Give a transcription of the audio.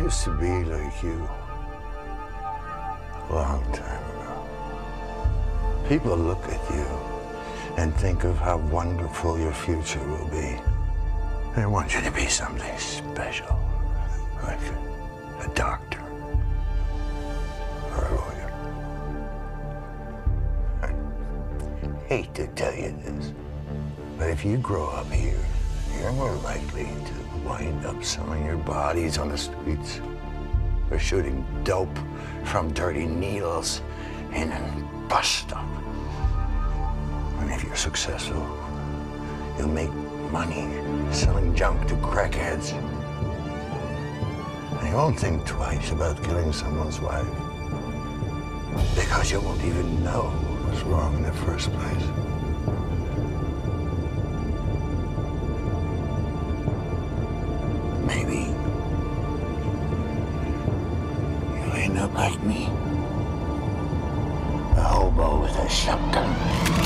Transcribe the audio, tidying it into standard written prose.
used to be like you. A long time ago. People look at you and think of how wonderful your future will be. They want you to be something special, like a doctor or a lawyer. I hate to tell you this, but if you grow up here, you're more likely to wind up selling your bodies on the streets or shooting dope from dirty needles in a bus stop. And if you're successful, you'll make money selling junk to crackheads. And you won't think twice about killing someone's wife because you won't even know what was wrong in the first place. Maybe you'll end up like me, a hobo with a shotgun.